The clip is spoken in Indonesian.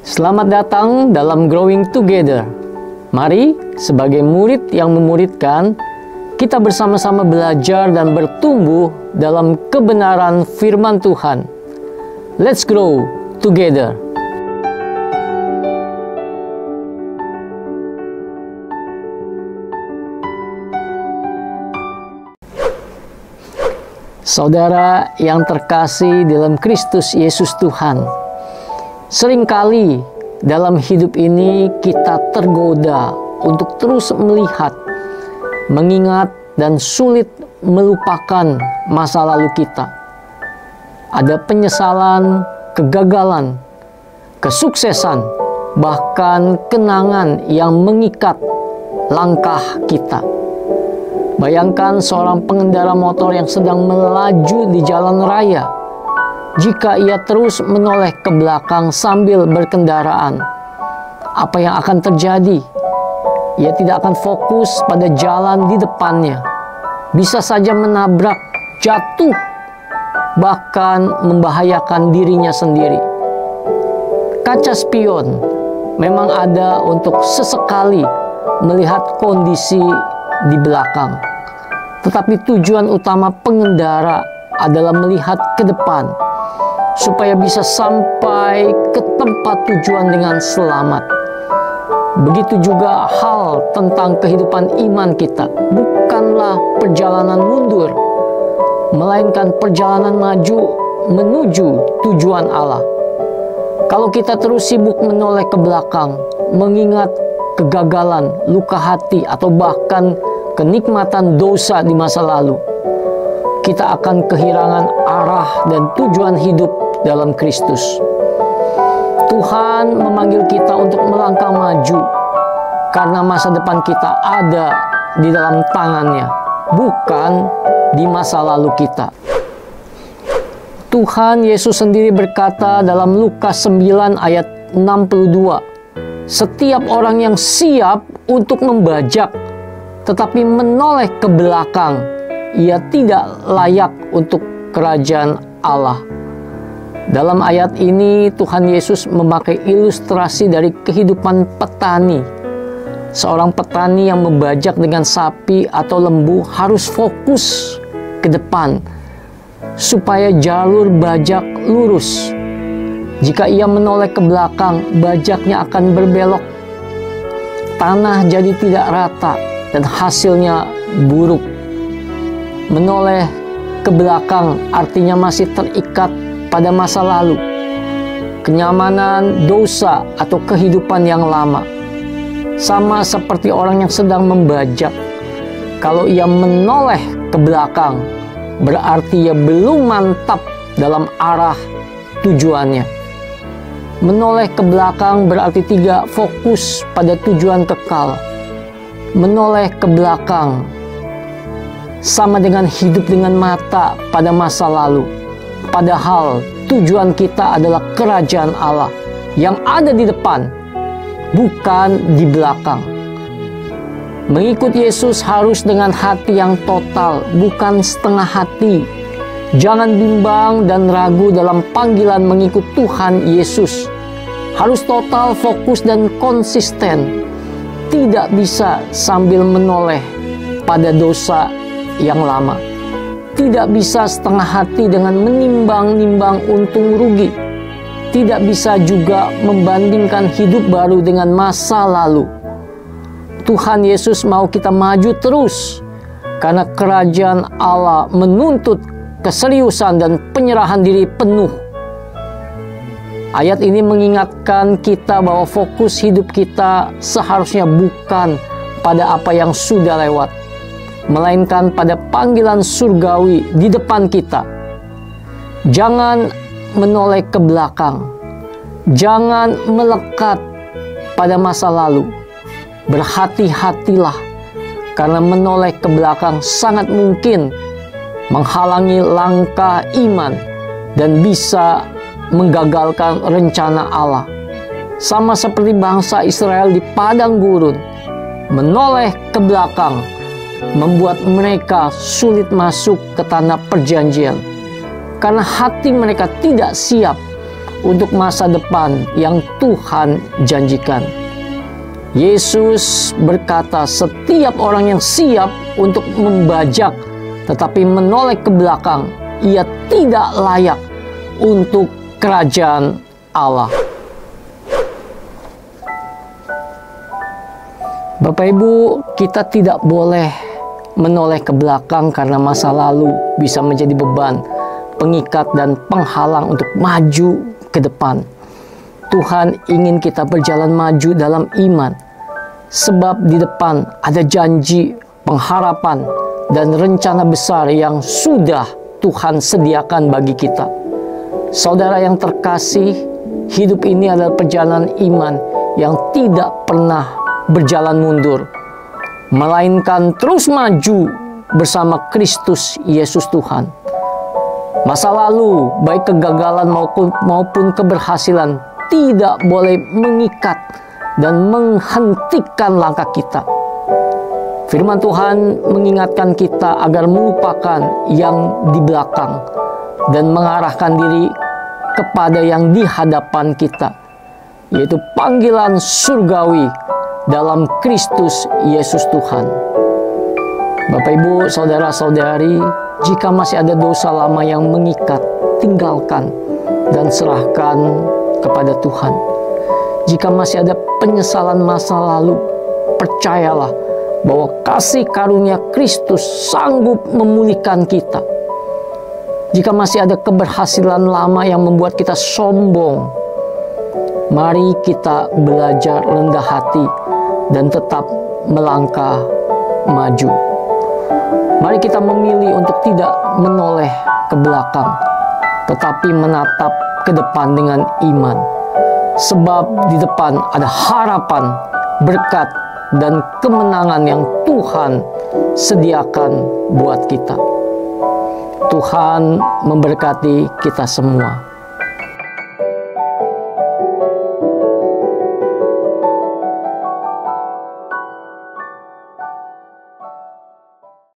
Selamat datang dalam Growing Together. Mari, sebagai murid yang memuridkan, kita bersama-sama belajar dan bertumbuh dalam kebenaran firman Tuhan. Let's grow together. Saudara yang terkasih dalam Kristus Yesus Tuhan, seringkali dalam hidup ini kita tergoda untuk terus melihat, mengingat, dan sulit melupakan masa lalu kita. Ada penyesalan, kegagalan, kesuksesan, bahkan kenangan yang mengikat langkah kita. Bayangkan seorang pengendara motor yang sedang melaju di jalan raya. Jika ia terus menoleh ke belakang sambil berkendaraan, apa yang akan terjadi? Ia tidak akan fokus pada jalan di depannya. Bisa saja menabrak, jatuh, bahkan membahayakan dirinya sendiri. Kaca spion memang ada untuk sesekali melihat kondisi di belakang. Tetapi tujuan utama pengendara adalah melihat ke depan, supaya bisa sampai ke tempat tujuan dengan selamat. Begitu juga hal tentang kehidupan iman kita. Bukanlah perjalanan mundur, melainkan perjalanan maju menuju tujuan Allah. Kalau kita terus sibuk menoleh ke belakang, mengingat kegagalan, luka hati, atau bahkan kenikmatan dosa di masa lalu, kita akan kehilangan arah dan tujuan hidup dalam Kristus. Tuhan memanggil kita untuk melangkah maju karena masa depan kita ada di dalam tangannya, bukan di masa lalu kita. Tuhan Yesus sendiri berkata dalam Lukas 9 ayat 62, "Setiap orang yang siap untuk membajak tetapi menoleh ke belakang, ia tidak layak untuk kerajaan Allah." Dalam ayat ini Tuhan Yesus memakai ilustrasi dari kehidupan petani. Seorang petani yang membajak dengan sapi atau lembu harus fokus ke depan supaya jalur bajak lurus. Jika ia menoleh ke belakang, bajaknya akan berbelok. Tanah jadi tidak rata dan hasilnya buruk. Menoleh ke belakang artinya masih terikat pada masa lalu, kenyamanan, dosa, atau kehidupan yang lama. Sama seperti orang yang sedang membajak. Kalau ia menoleh ke belakang, berarti ia belum mantap dalam arah tujuannya. Menoleh ke belakang berarti tidak fokus pada tujuan kekal. Menoleh ke belakang sama dengan hidup dengan mata pada masa lalu. Padahal tujuan kita adalah kerajaan Allah yang ada di depan, bukan di belakang. Mengikut Yesus harus dengan hati yang total, bukan setengah hati. Jangan bimbang dan ragu dalam panggilan mengikut Tuhan Yesus. Harus total, fokus, dan konsisten. Tidak bisa sambil menoleh pada dosa yang lama. Tidak bisa setengah hati dengan menimbang-nimbang untung rugi. Tidak bisa juga membandingkan hidup baru dengan masa lalu. Tuhan Yesus mau kita maju terus, karena kerajaan Allah menuntut keseriusan dan penyerahan diri penuh. Ayat ini mengingatkan kita bahwa fokus hidup kita seharusnya bukan pada apa yang sudah lewat, melainkan pada panggilan surgawi di depan kita. Jangan menoleh ke belakang. Jangan melekat pada masa lalu. Berhati-hatilah, karena menoleh ke belakang sangat mungkin menghalangi langkah iman dan bisa menggagalkan rencana Allah. Sama seperti bangsa Israel di padang gurun, menoleh ke belakang membuat mereka sulit masuk ke tanah perjanjian, karena hati mereka tidak siap untuk masa depan yang Tuhan janjikan. Yesus berkata, setiap orang yang siap untuk membajak tetapi menoleh ke belakang, ia tidak layak untuk kerajaan Allah. Bapak Ibu, kita tidak boleh menoleh ke belakang karena masa lalu bisa menjadi beban, pengikat dan penghalang untuk maju ke depan. Tuhan ingin kita berjalan maju dalam iman, sebab di depan ada janji, pengharapan, dan rencana besar yang sudah Tuhan sediakan bagi kita. Saudara yang terkasih, hidup ini adalah perjalanan iman yang tidak pernah berjalan mundur, melainkan terus maju bersama Kristus Yesus Tuhan. Masa lalu, baik kegagalan maupun keberhasilan, tidak boleh mengikat dan menghentikan langkah kita. Firman Tuhan mengingatkan kita agar melupakan yang di belakang dan mengarahkan diri kepada yang di hadapan kita, yaitu panggilan surgawi dalam Kristus Yesus Tuhan. Bapak Ibu, saudara-saudari, jika masih ada dosa lama yang mengikat, tinggalkan dan serahkan kepada Tuhan. Jika masih ada penyesalan masa lalu, percayalah bahwa kasih karunia Kristus sanggup memulihkan kita. Jika masih ada keberhasilan lama yang membuat kita sombong, mari kita belajar rendah hati dan tetap melangkah maju. Mari kita memilih untuk tidak menoleh ke belakang, tetapi menatap ke depan dengan iman. Sebab di depan ada harapan, berkat, dan kemenangan yang Tuhan sediakan buat kita. Tuhan memberkati kita semua.